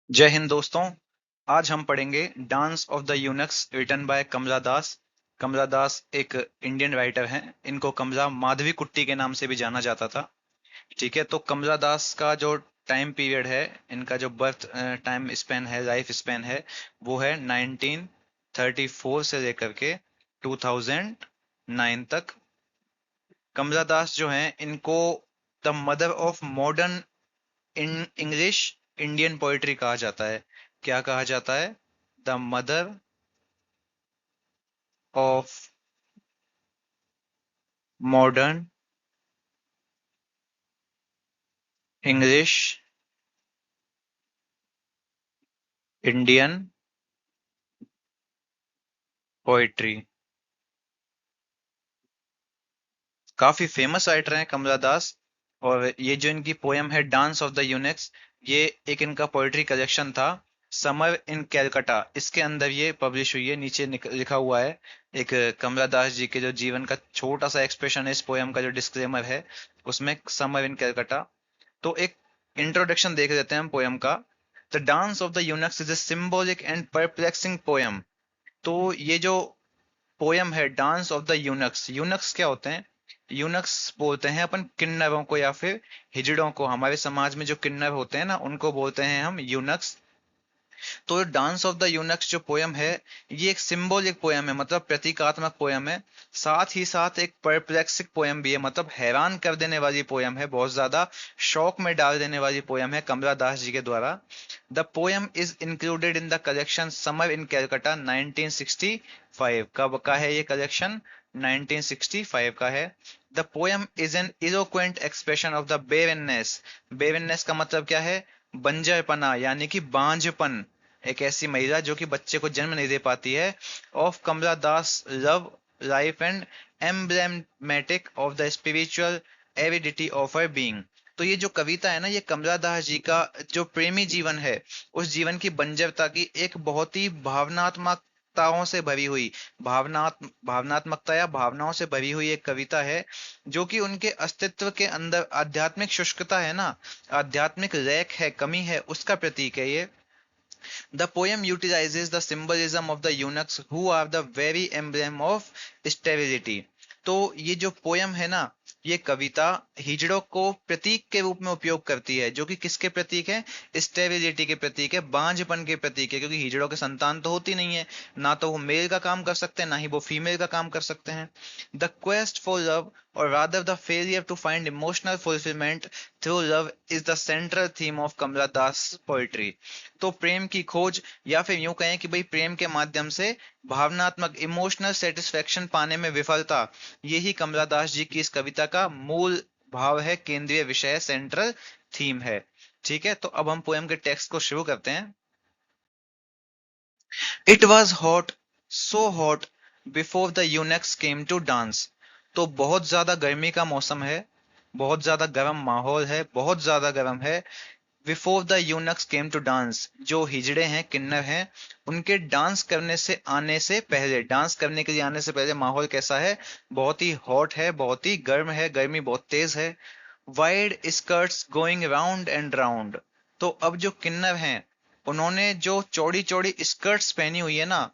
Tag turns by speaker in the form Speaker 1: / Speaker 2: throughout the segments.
Speaker 1: जय हिंद दोस्तों। आज हम पढ़ेंगे dance of the eunuchs written by Kamala Das. Kamala Das एक इंडियन राइटर हैं। इनको कमला माधवी कुट्टी के नाम से भी जाना जाता था। ठीक है, तो कमला दास का जो टाइम पीरियड है, इनका जो बर्थ टाइम स्पेन है, लाइफ स्पेन है, वो है 1934 से लेकर के 2009 तक। कमला दास जो हैं, इनको the mother of modern in English Indian poetry कहा जाता है। क्या कहा जाता है? The mother of modern English Indian poetry. काफी फेमस राइटर हैं कमला दास। और ये जो इनकी पोयम है डांस ऑफ द यूनिक्स, ये एक इनका पोइट्री कलेक्शन था, समर इन कैलकटा। इसके अंदर ये पब्लिश हुई है। नीचे लिखा हुआ है एक कमला दास जी के जो जीवन का छोटा सा एक्सप्रेशन है, इस पोयम का जो डिस्क्लेमर है उसमें, समर इन कैलकटा। तो एक इंट्रोडक्शन देख लेते हैं हम पोयम का। The dance of the eunuchs is a symbolic and perplexing poem. तो ये जो पोयम है dance of the eunuchs, eunuchs क्या होते हैं? यूनक्स बोलते हैं अपन किन्नरों को या फिर हिजड़ों को। हमारे समाज में जो किन्नर होते हैं ना, उनको बोलते हैं हम यूनक्स। तो डांस ऑफ द यूनक्स जो पोयम है, ये एक सिंबॉलिक पोयम है, मतलब प्रतीकात्मक पोयम है। साथ ही साथ एक परप्लेक्सिक पोयम भी है, मतलब हैरान कर देने वाली पोयम है, बहुत ज्यादा शौक में डाल देने वाली पोयम है कमला दास जी के द्वारा। The poem is included in the collection summer in Calcutta 1965। कब का है ये कलेक्शन? 1965 का है। The poem is an eloquent expression of the barrenness. Barrenness का मतलब क्या है? बंजरपना, यानी कि बांझपन। एक ऐसी महिला जो कि बच्चे को जन्म नहीं दे पाती है। Of Kamala Das love life and emblematic of the spiritual avidity of her being. तो ये जो कविता है ना, ये कमला दास जी का जो प्रेमी जीवन है, उस जीवन की बंजरता की एक बहुत ही भावनात्मकताओं से भरी हुई, भावनात्मकता या भावनाओं से भरी हुई एक कविता है, जो कि उनके अस्तित्व के अंदर आध्यात्मिक शुष्कता है ना, आध्यात्मिक लैक है, कमी है, उसका प्रतीक है ये। The poem utilizes the symbolism of the eunuchs who are the very emblem of sterility। तो ये जो पोयम है ना, ये कविता हिजड़ों को प्रतीक के रूप में उपयोग करती है, जो कि किसके प्रतीक है? स्टेरिलिटी के प्रतीक है, बांझपन के प्रतीक है, क्योंकि हिजड़ों के संतान तो होती नहीं है। ना तो वो मेल का काम कर सकते हैं, ना ही वो फीमेल का काम कर सकते हैं। द क्वेस्ट फॉर लव, और rather the failure to find emotional fulfillment through love, is the central theme of Kamala Das poetry। तो प्रेम की खोज, या फिर यूं कहें कि भाई प्रेम के माध्यम से भावनात्मक इमोशनल सेटिस्फेक्शन पाने में विफलता, यही कमला दास जी की इस कविता का मूल भाव है, केंद्रीय विषय, सेंट्रल थीम है। ठीक है, तो अब हम पोएम के टेक्स्ट को शुरू करते हैं। It was hot, so hot, before the eunuchs came to dance. तो बहुत ज्यादा गर्मी का मौसम है, बहुत ज्यादा गर्म माहौल है, बहुत ज्यादा गर्म है। Before the eunuchs came to dance, जो हिजड़े हैं, किन्नर हैं, उनके डांस करने से आने से पहले, डांस करने के लिए आने से पहले माहौल कैसा है? बहुत ही हॉट है, बहुत ही गर्म है, गर्मी बहुत तेज है। Wide skirts going round and round. तो अब जो किन्नर हैं, उन्होंने जो चौड़ी चौड़ी स्कर्ट्स पहनी हुई है ना,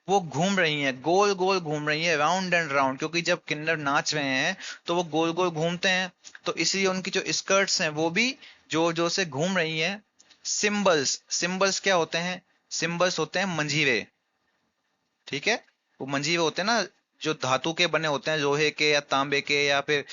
Speaker 1: वो घूम रही हैं, गोल गोल घूम रही है, राउंड एंड राउंड, क्योंकि जब किन्नर नाच रहे हैं तो वो गोल गोल घूमते हैं। तो इसलिए उनकी जो स्कर्ट्स हैं वो भी जोर जोर से घूम रही हैं। सिंबल्स, सिंबल्स क्या होते हैं? सिंबल्स होते हैं मंजीरे। ठीक है, वो मंजीरे होते हैं ना, जो धातु के बने होते हैं, लोहे के या तांबे के या फिर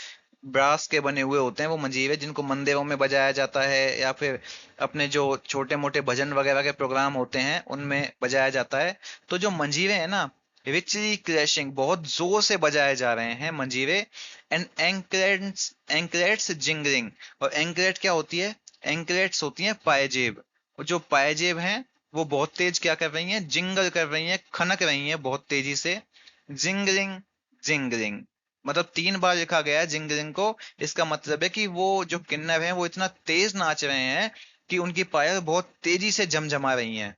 Speaker 1: ब्रास के बने हुए होते हैं, वो मंजीरे, जिनको मंदिरों में बजाया जाता है, या फिर अपने जो छोटे मोटे भजन वगैरह के प्रोग्राम होते हैं उनमें बजाया जाता है। तो जो मंजीरे हैं ना, रिचली क्रैशिंग, बहुत जोर से बजाए जा रहे हैं मंजीरे। And anklets, anklets jingling. और एंकलेट क्या होती है? एंकलेट्स होती हैं पायजेब। और जो पायजेब हैं, वो बहुत तेज क्या कर रही हैं? जिंगल कर रही हैं, खनक रही हैं बहुत तेजी से। जिंगलिंग, जिंगलिंग, मतलब 3 बार लिखा गया है जिंगलिंग को। इसका मतलब है कि वो जो किन्नर हैं, वो इतना तेज नाच रहे हैं कि उनकी पायल बहुत तेजी से झमझमा रही हैं।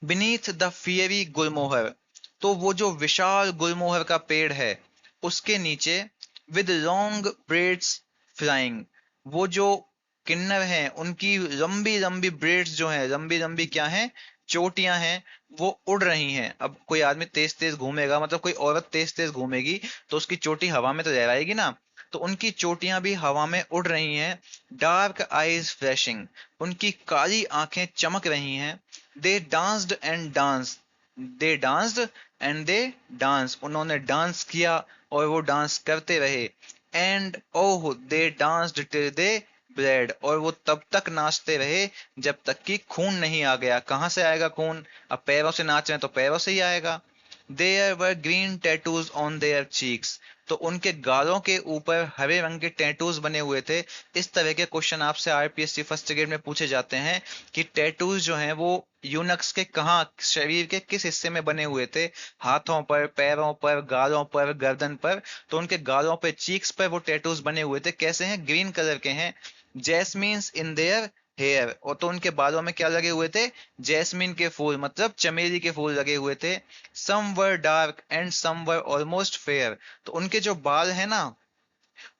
Speaker 1: बीनीथ द फियरी गुलमोहर। तो वो जो विशाल गुलमोहर का पेड़ है, उसके नीचे, विद लॉन्ग ब्रेड्स फ्लाइंग, वो जो किन्नर हैं उनकी लंबी लंबी ब्रेड्स जो हैं, लंबी लंबी क्या हैं, चोटियां हैं, वो उड़ रही हैं। अब कोई आदमी तेज तेज घूमेगा, मतलब कोई औरत तेज तेज घूमेगी तो उसकी चोटी हवा में तो लहराएगी ना, तो उनकी चोटियां भी हवा में उड़ रही हैं। डार्क आईज फ्लैशिंग, उनकी काली आंखें चमक रही हैं। They danced and dance, they danced and they dance, उन्होंने डांस किया और वो डांस करते रहे। And oh they danced till they bled, और वो तब तक नाचते रहे जब तक कि खून नहीं आ गया। कहाँ से आएगा खून? अब पैरों से नाच रहे हैं तो पैरों से ही आएगा। There were green tattoos on their cheeks, तो उनके गालों के ऊपर हरे रंग के टैटूज बने हुए थे। इस तरह के क्वेश्चन आपसे आरपीएससी फर्स्ट ग्रेड में पूछे जाते हैं कि टैटूज जो हैं वो यूनक्स के कहाँ, शरीर के किस हिस्से में बने हुए थे, हाथों पर, पैरों पर, गालों पर, गर्दन पर। तो उनके गालों पे, चीक्स पर वो टैटूज बने हुए थे। कैसे हैं? ग्रीन कलर के हैं। जैस्मीन्स इन देयर हेयर, और तो उनके बालों में क्या लगे हुए थे? जैस्मिन के फूल, मतलब चमेली के फूल लगे हुए थे। Some were dark and some were almost fair, तो उनके जो बाल है ना,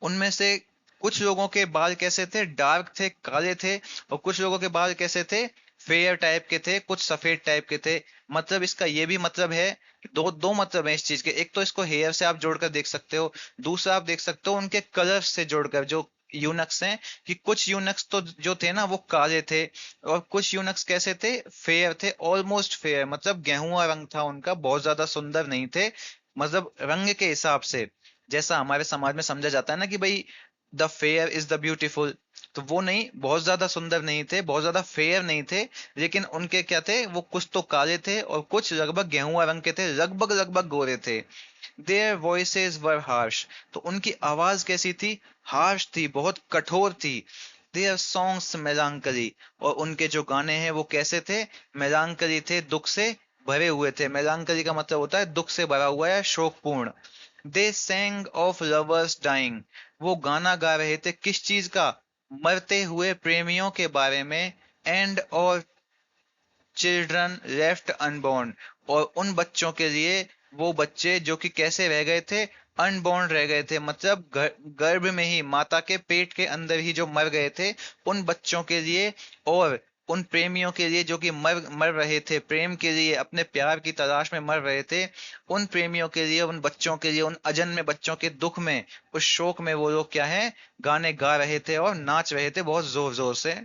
Speaker 1: उनमें से कुछ लोगों के बाल कैसे थे? डार्क थे, काले थे। और कुछ लोगों के बाल कैसे थे? फेयर टाइप के थे, कुछ सफेद टाइप के थे। मतलब इसका ये भी मतलब है, दो दो मतलब है इस चीज के। एक तो इसको हेयर से आप जोड़कर देख सकते हो, दूसरा आप देख सकते हो उनके कलर से जोड़कर, जो यूनक्स हैं, कि कुछ यूनक्स तो जो थे ना वो काले थे, और कुछ यूनक्स कैसे थे? फेयर थे, ऑलमोस्ट फेयर, मतलब गेहुआ रंग था उनका, बहुत ज्यादा सुंदर नहीं थे। मतलब रंग के हिसाब से, जैसा हमारे समाज में समझा जाता है ना कि भाई the fair is the beautiful, तो वो नहीं, बहुत ज्यादा सुंदर नहीं थे, बहुत ज्यादा फेयर नहीं थे। लेकिन उनके क्या थे? वो कुछ तो काले थे और कुछ लगभग गेहुआ रंग के थे, लगभग लगभग गोरे थे। देयर वॉइसेस वर हार्श, तो उनकी आवाज कैसी थी? हार्श थी, बहुत कठोर थी। देयर सॉन्ग्स मेलांकली, और उनके जो गाने हैं वो कैसे थे? मेलांकली थे, दुख से भरे हुए थे। मेलांकली का मतलब होता है दुख से भरा हुआ या शोकपूर्ण। दे सेंग ऑफ लवर्स डाइंग, वो गाना गा रहे थे किस चीज का? मरते हुए प्रेमियों के बारे में। एंड और चिल्ड्रन लेफ्ट अनबॉर्न, और उन बच्चों के लिए, वो बच्चे जो कि कैसे रह गए थे? अनबॉर्न रह गए थे, मतलब गर्भ में ही, माता के पेट के अंदर ही जो मर गए थे, उन बच्चों के लिए। और उन प्रेमियों के लिए जो कि मर मर रहे थे, प्रेम के लिए, अपने प्यार की तलाश में मर रहे थे, उन प्रेमियों के लिए, उन बच्चों के लिए, उन अजन्मे बच्चों के दुख में, उस शोक में वो लोग क्या है? गाने गा रहे थे और नाच रहे थे बहुत जोर जोर से।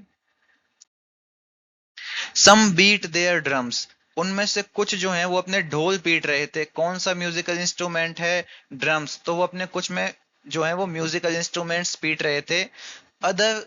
Speaker 1: सम बीट देयर ड्रम्स, उनमें से कुछ जो हैं वो अपने ढोल पीट रहे थे। कौन सा म्यूजिकल इंस्ट्रूमेंट है? ड्रम्स, तो वो अपने कुछ में जो है वो म्यूजिकल इंस्ट्रूमेंट्स पीट रहे थे। Other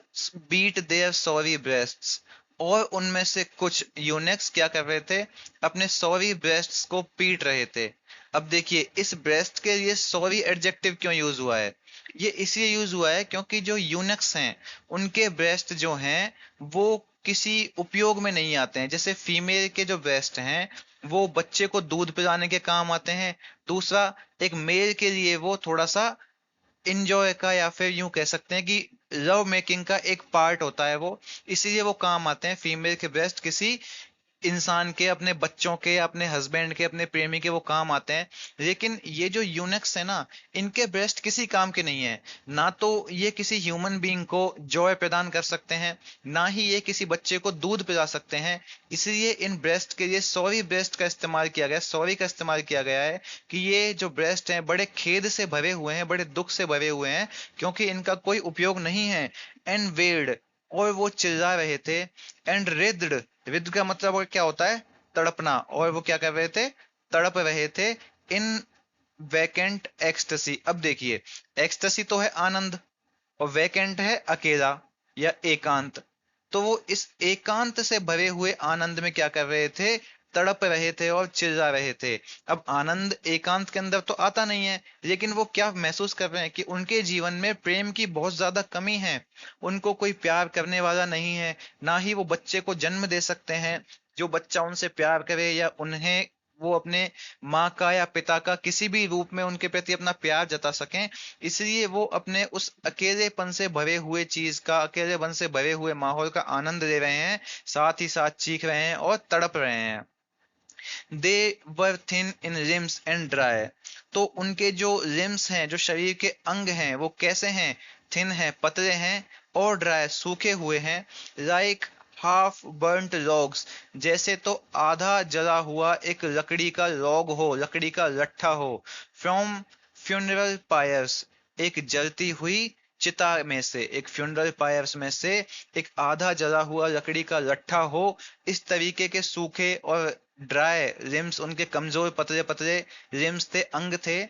Speaker 1: beat their sorry breasts, और उनमें से कुछ यूनिक्स क्या कर रहे थे? अपने सॉरी ब्रेस्ट्स को पीट रहे थे। अब देखिए, इस ब्रेस्ट के लिए सॉरी एडजेक्टिव क्यों यूज हुआ है? ये इसलिए यूज हुआ है क्योंकि जो यूनिक्स हैं उनके ब्रेस्ट जो हैं वो किसी उपयोग में नहीं आते हैं। जैसे फीमेल के जो ब्रेस्ट हैं वो बच्चे को दूध पिलाने के काम आते हैं। दूसरा, एक मेल के लिए वो थोड़ा सा इंजॉय का, या फिर यूं कह सकते हैं कि लव मेकिंग का एक पार्ट होता है वो, इसीलिए वो काम आते हैं। फीमेल के ब्रेस्ट किसी इंसान के, अपने बच्चों के, अपने हस्बैंड के, अपने प्रेमी के वो काम आते हैं। लेकिन ये जो यूनिक्स है ना, इनके ब्रेस्ट किसी काम के नहीं है। ना तो ये किसी ह्यूमन बीइंग को जॉय प्रदान कर सकते हैं, ना ही ये किसी बच्चे को दूध पिला सकते हैं। इसलिए इन ब्रेस्ट के लिए सॉरी ब्रेस्ट का इस्तेमाल किया गया, सॉरी का इस्तेमाल किया गया है कि ये जो ब्रेस्ट हैं बड़े खेद से भरे हुए हैं, बड़े दुख से भरे हुए हैं, क्योंकि इनका कोई उपयोग नहीं है। एंड वेल्ड, और वो चिल्ला रहे थे। एंड रिद्ड, रिद्ध का मतलब और क्या होता है? तड़पना, और वो क्या कर रहे थे? तड़प रहे थे। इन वैकेंट एक्सटेसी, अब देखिए, एक्सटेसी तो है आनंद, और वैकेंट है अकेला या एकांत। तो वो इस एकांत से भरे हुए आनंद में क्या कर रहे थे? तड़प रहे थे और चिल्ला रहे थे। अब आनंद एकांत के अंदर तो आता नहीं है, लेकिन वो क्या महसूस कर रहे हैं कि उनके जीवन में प्रेम की बहुत ज्यादा कमी है। उनको कोई प्यार करने वाला नहीं है, ना ही वो बच्चे को जन्म दे सकते हैं जो बच्चा उनसे प्यार करे, या उन्हें वो अपने माँ का या पिता का किसी भी रूप में उनके प्रति अपना प्यार जता सकें। इसलिए वो अपने उस अकेलेपन से भरे हुए चीज का, अकेलेपन से भरे हुए माहौल का आनंद ले रहे हैं, साथ ही साथ चीख रहे हैं और तड़प रहे हैं। They were thin in limbs and dry, तो उनके जो लिम्स हैं, जो शरीर के अंग हैं, वो कैसे हैं? थिन है, पतले हैं और ड्राई सूखे हुए हैं, लाइक हाफ बर्न्ट लॉग्स जैसे तो आधा जला हुआ एक लकड़ी का लॉग हो, लकड़ी का लट्ठा हो, फ्रॉम फ्यूनरल पायर्स एक जलती हुई चिता में से, एक फ्यूनरल पायर्स में से एक आधा जला हुआ लकड़ी का लट्ठा हो। इस तरीके के सूखे और ड्राई लिम्स, उनके कमजोर पतले पतले लिम्स थे, अंग थे।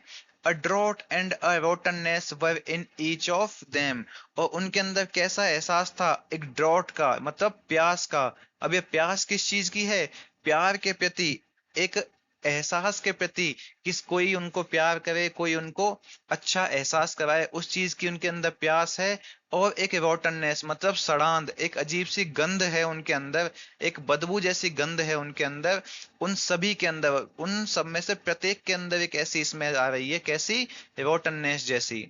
Speaker 1: A drought and a rottenness were in each of them, और उनके अंदर कैसा एहसास था, एक ड्रॉट का मतलब प्यास का। अब ये प्यास किस चीज की है, प्यार के प्रति, एक एहसास के प्रति, किस कोई उनको प्यार करे, कोई उनको अच्छा एहसास कराए, उस चीज की उनके अंदर प्यास है। और एक रोटननेस मतलब सड़ांध, एक अजीब सी गंध है उनके अंदर, एक बदबू जैसी गंध है उनके अंदर। उन सभी के अंदर, उन सब में से प्रत्येक के अंदर एक ऐसी स्मेल आ रही है, कैसी, रोटननेस जैसी।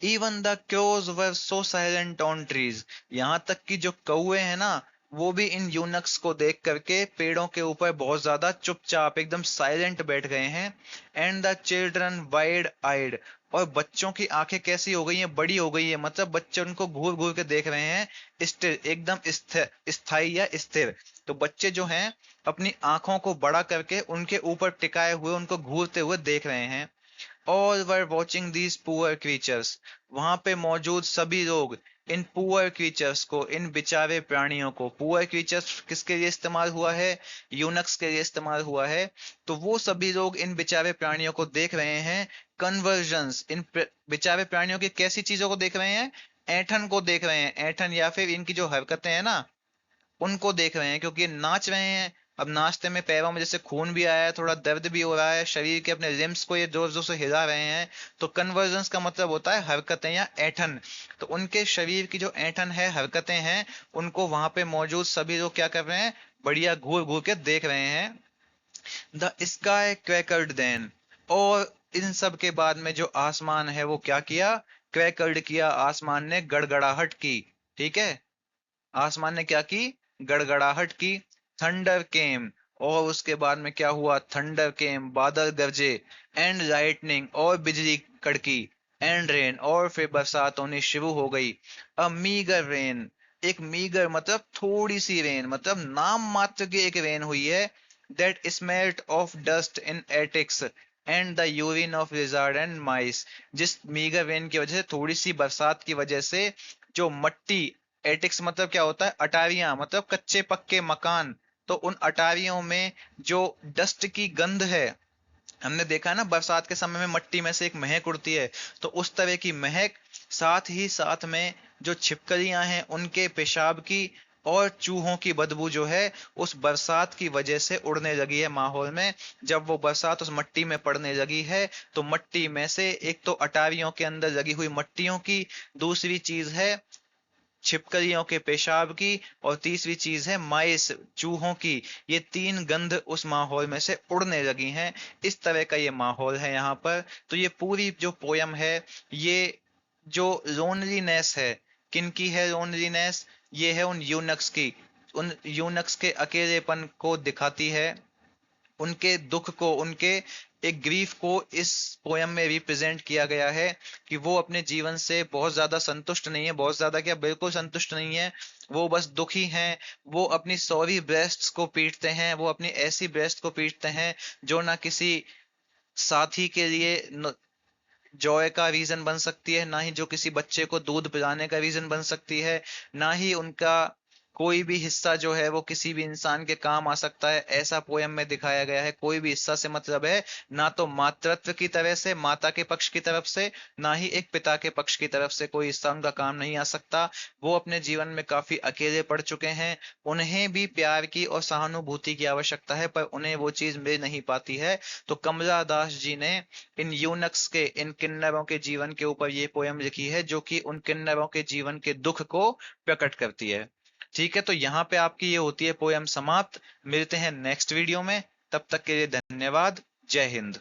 Speaker 1: Even the crows were so silent on trees, यहाँ तक कि जो कौवे हैं ना, वो भी इन यूनक्स को देख करके पेड़ों के ऊपर बहुत ज्यादा चुपचाप एकदम साइलेंट बैठ गए हैं। And the children wide eyed, और बच्चों की आंखें कैसी हो गई हैं, बड़ी हो गई है, मतलब बच्चे उनको घूर घूर के देख रहे हैं, स्थिर, एकदम स्थिर, स्थायी या स्थिर। तो बच्चे जो हैं अपनी आंखों को बड़ा करके उनके ऊपर टिकाए हुए उनको घूरते हुए देख रहे हैं। All were watching these poor creatures, वहां पे मौजूद सभी लोग इन poor creatures को, इन बेचारे प्राणियों को, poor creatures किसके लिए इस्तेमाल हुआ है, यूनक्स के लिए इस्तेमाल हुआ है। तो वो सभी लोग इन बेचारे प्राणियों को देख रहे हैं, कन्वर्जन्स, इन बेचारे प्राणियों की कैसी चीजों को देख रहे हैं, ऐंठन को देख रहे हैं, ऐंठन या फिर इनकी जो हरकतें हैं ना, उनको देख रहे हैं, क्योंकि ये नाच रहे हैं। अब नाचते में पैरों में जैसे खून भी आया है, थोड़ा दर्द भी हो रहा है, शरीर के अपने लिम्स को ये जोर जोर से हिला रहे हैं। तो कन्वर्जन्स का मतलब होता है हरकतें या ऐंठन। तो उनके शरीर की जो ऐंठन है, हरकतें हैं, उनको वहां पे मौजूद सभी लोग क्या कर रहे हैं, बढ़िया घूर घूर के देख रहे हैं। द स्काई क्रैकल्ड देन, और इन सब के बाद में जो आसमान है वो क्या किया, क्रैकल्ड किया, आसमान ने गड़गड़ाहट की। ठीक है, आसमान ने क्या की, गड़गड़ाहट की। थंडर केम, और उसके बाद में क्या हुआ, थंडर केम, बादल गरजे। एंड लाइटनिंग, और बिजली कड़की। एंड रेन, और फिर बरसात होनी शुरू हो गई। अ मीगर रेन, एक मीगर मतलब थोड़ी सी रेन, मतलब नाम मात्र की एक रेन हुई है। That smelt of dust in attics and the urine of lizard and mice, जिस मीगर रेन की वजह से, थोड़ी सी बरसात की वजह से, जो मट्टी, एटिक्स मतलब क्या होता है, अटारियां, मतलब कच्चे पक्के मकान, तो उन अटारियों में जो डस्ट की गंध है, हमने देखा है ना बरसात के समय में मट्टी में से एक महक उड़ती है, तो उस तरह की महक, साथ ही साथ में जो छिपकलियां हैं उनके पेशाब की, और चूहों की बदबू जो है उस बरसात की वजह से उड़ने लगी है माहौल में। जब वो बरसात उस मट्टी में पड़ने लगी है, तो मट्टी में से एक तो अटारियों के अंदर लगी हुई मट्टियों की, दूसरी चीज है छिपकलियों के पेशाब की, और तीसरी चीज है माइस, चूहों की। ये तीन गंध उस माहौल में से उड़ने लगी हैं। इस तरह का ये माहौल है यहाँ पर। तो ये पूरी जो पोयम है, ये जो लोनलीनेस है, किनकी है लोनलीनेस, ये है उन यूनक्स की, उन यूनक्स के अकेलेपन को दिखाती है, उनके दुख को, उनके एक ग्रीफ को इस पोयम में रिप्रेजेंट किया गया है, कि वो अपने जीवन से बहुत ज्यादा संतुष्ट नहीं है, बहुत ज्यादा क्या, बिल्कुल संतुष्ट नहीं है, वो बस दुखी हैं। वो अपनी सॉरी ब्रेस्ट्स को पीटते हैं, वो अपनी ऐसी ब्रेस्ट को पीटते हैं जो ना किसी साथी के लिए जॉय का रीजन बन सकती है, ना ही जो किसी बच्चे को दूध पिलाने का रीजन बन सकती है, ना ही उनका कोई भी हिस्सा जो है वो किसी भी इंसान के काम आ सकता है, ऐसा पोयम में दिखाया गया है। कोई भी हिस्सा से मतलब है ना तो मातृत्व की तरह से, माता के पक्ष की तरफ से, ना ही एक पिता के पक्ष की तरफ से कोई हिस्सा उनका काम नहीं आ सकता। वो अपने जीवन में काफी अकेले पड़ चुके हैं, उन्हें भी प्यार की और सहानुभूति की आवश्यकता है, पर उन्हें वो चीज मिल नहीं पाती है। तो कमला दास जी ने इन यूनक्स के, इन किन्नरों के जीवन के ऊपर ये पोयम लिखी है, जो कि उन किन्नरों के जीवन के दुख को प्रकट करती है। ठीक है, तो यहाँ पे आपकी ये होती है पोयम समाप्त। मिलते हैं नेक्स्ट वीडियो में, तब तक के लिए धन्यवाद। जय हिंद।